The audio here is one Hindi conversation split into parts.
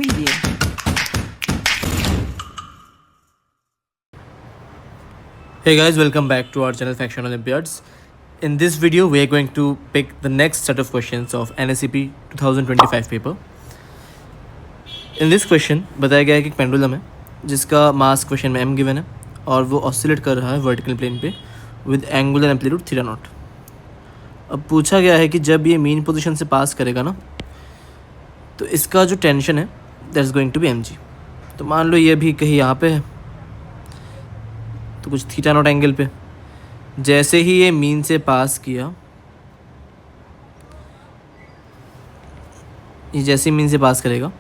Preview. Hey guys, welcome back to our channel Faction Olympiads. In this video, we are going to pick the next set of questions of NSCP 2025 paper. In this question बताया गया है कि एक पेंडुलम है जिसका मास क्वेश्चन में m गिवन है और वो ऑसिलेट कर रहा है वर्टिकल प्लेन पे with angular amplitude theta naught. अब पूछा गया है कि जब ये मीन पोजीशन से पास करेगा ना तो इसका जो टेंशन है that is going to be mg. तो मान लो ये भी कहीं यहाँ पे है तो कुछ थीटा नॉट एंगल पे. जैसे ही ये मीन से पास किया, ये जैसे ही मीन से पास करेगा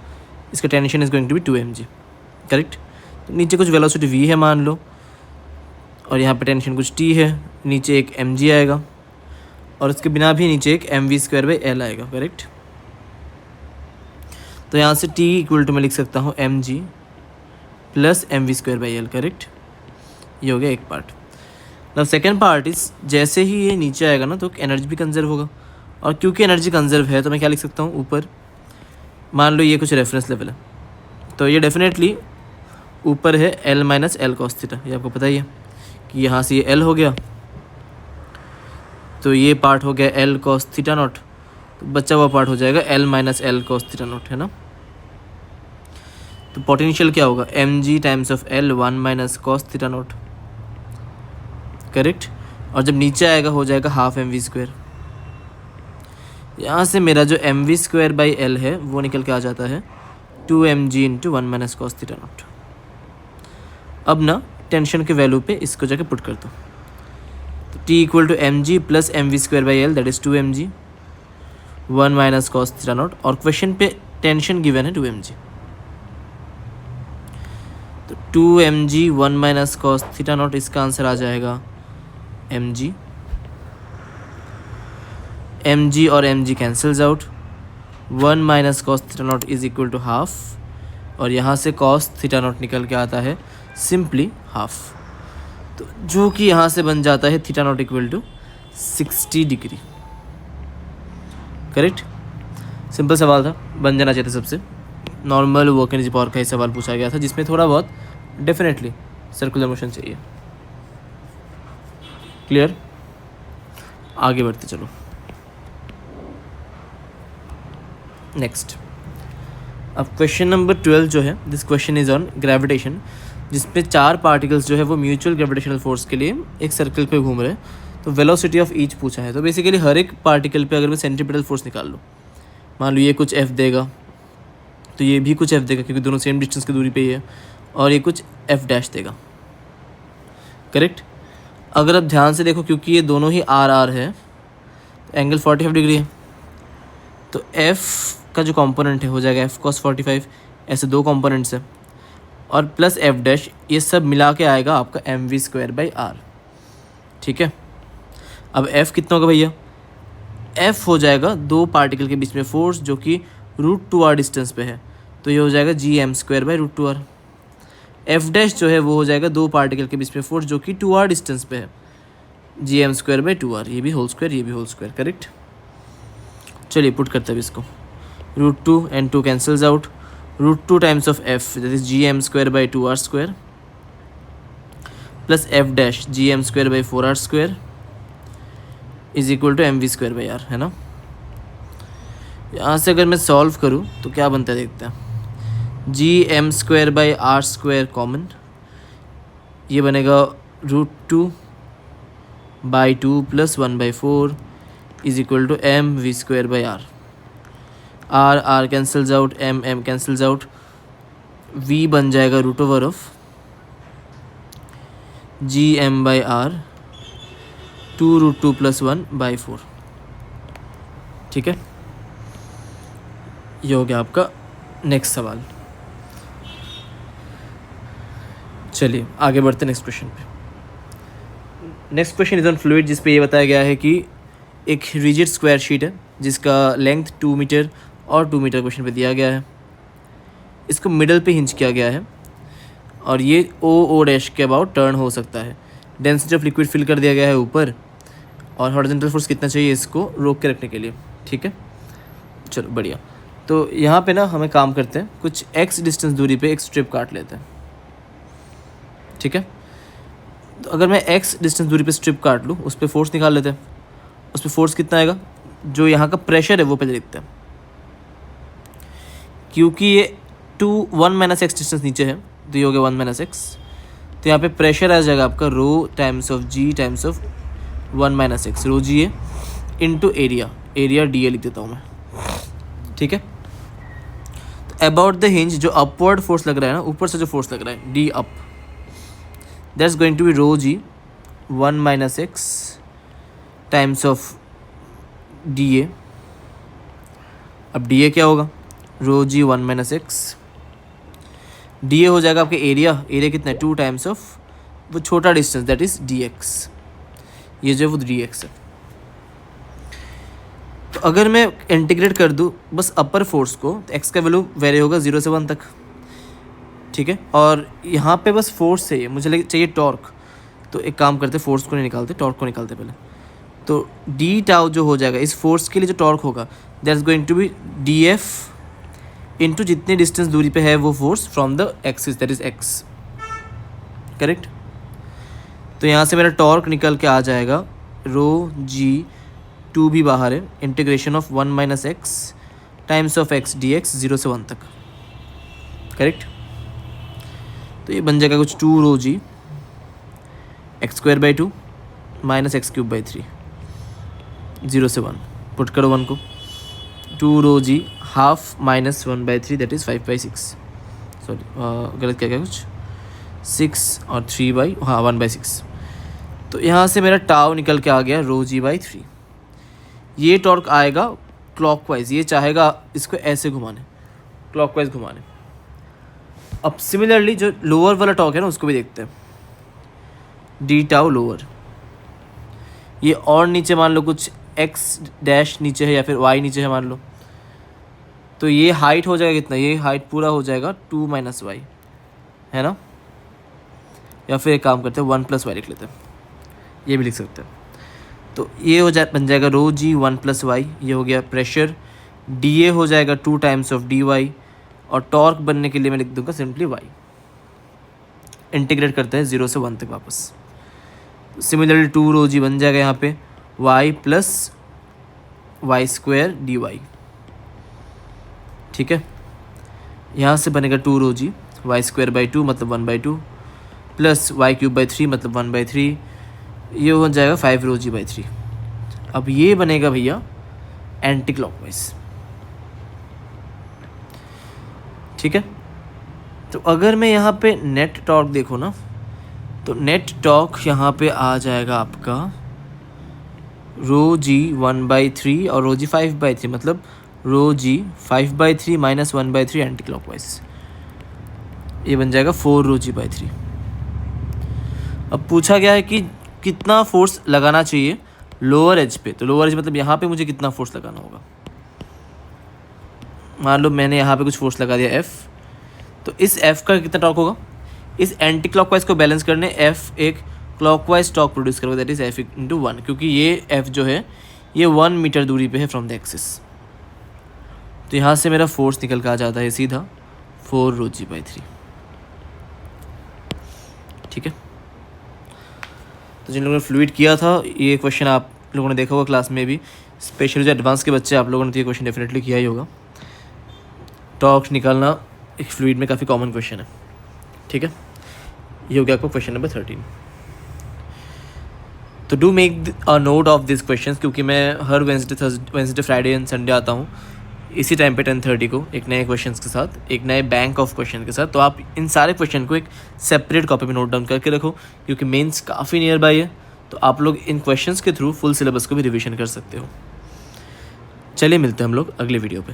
इसका tension is going to be 2mg. Correct. तो नीचे कुछ वेलोसिटी v है मान लो और यहाँ पे टेंशन कुछ t है, नीचे एक mg आएगा और उसके बिना भी नीचे एक mv²/L आएगा. करेक्ट. तो यहाँ से t इक्वल टू मैं लिख सकता हूँ mg प्लस mv²/L. करेक्ट. ये हो गया एक पार्ट. नाउ सेकेंड पार्ट इस जैसे ही ये नीचे आएगा ना तो एनर्जी भी कंजर्व होगा और क्योंकि एनर्जी कंजर्व है तो मैं क्या लिख सकता हूँ ऊपर मान लो ये कुछ रेफरेंस लेवल है तो ये डेफिनेटली ऊपर है L minus L cos theta. ये आपको पता ही है कि यहाँ से ये L हो गया तो ये पार्ट हो गया L कॉस थीटा नॉट. तो बचा हुआ पार्ट हो जाएगा L minus L cos theta not, है ना. तो पोटेंशियल क्या होगा mg times of L 1 minus cos theta not. Correct. और जब नीचे आएगा हो जाएगा हाफ mv². यहाँ से मेरा जो mv²/L है वो निकल के आ जाता है 2mg into 1 minus cos theta not. अब ना टेंशन के वैल्यू पे इसको जाके पुट कर दो तो t equal to mg plus mv²/L that is 2mg 1 minus cos theta naught और क्वेश्चन पे टेंशन गिवन है 2mg. तो 2mg 1 minus cos theta naught इसका आंसर आ जाएगा mg. mg और mg cancels out. 1 minus cos theta naught is equal to half और यहाँ से कॉस थीटा नॉट निकल के आता है सिंपली हाफ. तो जो कि यहाँ से बन जाता है theta naught equal to 60 degree. Correct. Simple सवाल था, बन जाना चाहिए था सबसे. नॉर्मल वर्क एनर्जी पावर का ही सवाल पूछा गया था जिसमें थोड़ा बहुत डेफिनेटली सर्कुलर मोशन चाहिए. क्लियर. आगे बढ़ते चलो. नेक्स्ट अब क्वेश्चन नंबर 12 जो है this question is on gravitation जिसपे 4 पार्टिकल्स जो है वो म्यूचुअल ग्रेविटेशनल फोर्स के लिए एक सर्कल पे घूम रहे हैं. तो वेलोसिटी ऑफ ईच पूछा है. तो बेसिकली हर एक पार्टिकल पे अगर मैं सेंट्रीपिटल फोर्स निकाल लूँ मान लो ये कुछ F देगा तो ये भी कुछ F देगा क्योंकि दोनों सेम डिस्टेंस की दूरी पे ही है और ये कुछ F डैश देगा. करेक्ट. अगर आप ध्यान से देखो क्योंकि ये दोनों ही RR है तो एंगल 45 डिग्री है तो F का जो कंपोनेंट है हो जाएगा F cos 45. ऐसे 2 कंपोनेंट्स है और प्लस F डैश ये सब मिला के आएगा आपका mv²/R. ठीक है. अब F कितना होगा भैया F हो जाएगा 2 पार्टिकल के बीच में फोर्स जो कि √2r डिस्टेंस पे है तो ये हो जाएगा gm²/√2r. F डैश जो है वो हो जाएगा 2 पार्टिकल के बीच में फोर्स जो कि 2r डिस्टेंस पे है gm²/2r. ये भी होल स्क्वायर ये भी होल स्क्वायर. करेक्ट. चलिए पुट करते हैं इसको. √2 and 2 cancels out. √2 times of F that is gm²/2r² plus F dash gm²/4r² is equal to mv²/R, है ना. यहाँ से अगर मैं सॉल्व करूँ तो क्या बनता है देखते हैं. gm²/r² कॉमन ये बनेगा √2/2 प्लस 1/4 is equal to mv²/R. r cancels out m cancels out. v बन जाएगा √ओवर ऑफ gm/r 2√2 प्लस 1/4. ठीक है. ये हो गया आपका नेक्स्ट सवाल. चलिए आगे बढ़ते नेक्स्ट क्वेश्चन पे. Next question is on fluid जिस पे ये बताया गया है कि एक रिजिड स्क्वायर शीट है जिसका लेंथ 2 मीटर और 2 मीटर क्वेश्चन पे दिया गया है. इसको मिडल पे हिंच किया गया है और ये ओ डैश के अबाउट टर्न हो सकता है. डेंसिटी ऑफ लिक्विड फिल कर दिया गया है ऊपर और हॉरिजॉन्टल फोर्स कितना चाहिए इसको रोक के रखने के लिए. ठीक है. चलो बढ़िया. तो यहाँ पे ना हमें काम करते हैं, कुछ x डिस्टेंस दूरी पे एक स्ट्रिप काट लेते हैं, ठीक है। तो अगर मैं x डिस्टेंस दूरी पे स्ट्रिप काट लूँ, उस पर फोर्स निकाल लेते हैं। उस पर फोर्स कितना आएगा, जो यहाँ का प्रेशर है वो पहले लिखते हैं, क्योंकि ये 1 - x डिस्टेंस नीचे है, तो ये हो गया 1 - x। तो यहाँ पे प्रेशर आ जाएगा आपका rho times of g times of 1 - x, rho g a into area, area d a लिख देता हूँ मैं, ठीक है। तो अबाउट द हिंज जो अपवर्ड फोर्स लग रहा है ना, ऊपर से जो फोर्स लग रहा है D up, that's going to be rho g 1 - x times of D A. अब डी ए क्या होगा, रो जी 1 - x, डी ए हो जाएगा आपके एरिया, एरिया कितना है 2 टाइम्स ऑफ वो छोटा distance that is D x, ये जो है वो डी एक्स है। तो अगर मैं इंटीग्रेट कर दूँ बस अपर फोर्स को, तो एक्स का वैल्यू वेरी होगा 0 से 1 तक, ठीक है। और यहाँ पे बस फोर्स चाहिए, मुझे चाहिए टॉर्क, तो एक काम करते फोर्स को नहीं निकालते, टॉर्क को निकालते पहले। तो डी टाउ जो हो जाएगा इस फोर्स के लिए जो टॉर्क होगा, that is going to be D F into जितनी डिस्टेंस दूरी पे है वो force from the axis that is X, correct. तो यहाँ से मेरा टॉर्क निकल के आ जाएगा रो जी, 2 भी बाहर है, integration of 1 - x times of x D x 0 से 1 तक, करेक्ट। तो ये बन जाएगा कुछ 2 रो जी x² 2 - x³ 3 0 से 1, पुट करो 1 को, 2 rho g half minus 1/3 that is 5/6, sorry गलत क्या कुछ 6 और 1/6। तो यहाँ से मेरा टाव निकल के आ गया रो जी बाई 3। ये टॉर्क आएगा क्लॉकवाइज, ये चाहेगा इसको ऐसे घुमाने, क्लॉकवाइज घुमाने। अब सिमिलरली जो लोअर वाला टॉर्क है ना उसको भी देखते हैं, डी टाउ लोअर, ये और नीचे मान लो कुछ एक्स डैश नीचे है या फिर वाई नीचे है मान लो, तो ये हाइट हो जाएगा कितना, ये हाइट पूरा हो जाएगा 2 - y, है ना। या फिर एक काम करते हैं 1 + y लिख लेते हैं, ये भी लिख सकते हैं। तो ये बन जाएगा रो जी 1 + y, ये हो गया प्रेशर, डी ए हो जाएगा 2 टाइम्स ऑफ डी वाई, और टॉर्क बनने के लिए मैं लिख दूंगा सिंपली y। इंटीग्रेट करते हैं 0 से 1 तक वापस। सिमिलरली 2 रो जी बन जाएगा यहाँ पे y + y² dy, ठीक है। यहाँ से बनेगा 2 रो जी y² 2 मतलब 1/2 प्लस y³ 3 मतलब 1/3, ये हो जाएगा 5 रो जी 3। अब ये बनेगा भैया एंटी क्लॉकवाइज, ठीक है। तो अगर मैं यहाँ पे नेट टॉर्क देखो ना, तो नेट टॉर्क यहाँ पे आ जाएगा आपका रो जी 1/3 और रो जी 5/3, मतलब रो जी 5/3 - 1/3 एंटी क्लॉकवाइज, ये बन जाएगा 4 रो जी 3। अब पूछा गया है कि कितना फोर्स लगाना चाहिए लोअर एज पे, तो लोअर एज मतलब यहाँ पे मुझे कितना फोर्स लगाना होगा। मान लो मैंने यहाँ पे कुछ फोर्स लगा दिया F, तो इस F का कितना टॉर्क होगा, इस एंटी क्लॉकवाइज को बैलेंस करने F एक क्लॉकवाइज टॉर्क प्रोड्यूस करेगा दैट इज F × 1, क्योंकि ये F जो है ये 1 मीटर दूरी पे है फ्रॉम द एक्सिस। तो यहाँ से मेरा फोर्स निकल कर आ जाता है सीधा 4 रो जी 3, ठीक है। तो जिन लोगों ने फ्लूइड किया था ये क्वेश्चन आप लोगों ने देखा होगा क्लास में भी, स्पेशली जो एडवांस के बच्चे आप लोगों ने तो ये क्वेश्चन डेफिनेटली किया ही होगा। टॉर्क निकालना एक फ्लूइड में काफ़ी कॉमन क्वेश्चन है, ठीक है। ये हो गया आपको क्वेश्चन नंबर 13। तो do make a note of this question, क्योंकि मैं हर वेंसडे फ्राइडे एंड संडे आता हूँ इसी टाइम पे 10:30 को एक नए क्वेश्चंस के साथ, एक नए बैंक ऑफ क्वेश्चन के साथ। तो आप इन सारे क्वेश्चन को एक सेपरेट कॉपी में नोट डाउन करके रखो, क्योंकि मेंस काफ़ी नियर बाय है, तो आप लोग इन क्वेश्चंस के थ्रू फुल सिलेबस को भी रिवीजन कर सकते हो। चलिए मिलते हैं हम लोग अगले वीडियो पे।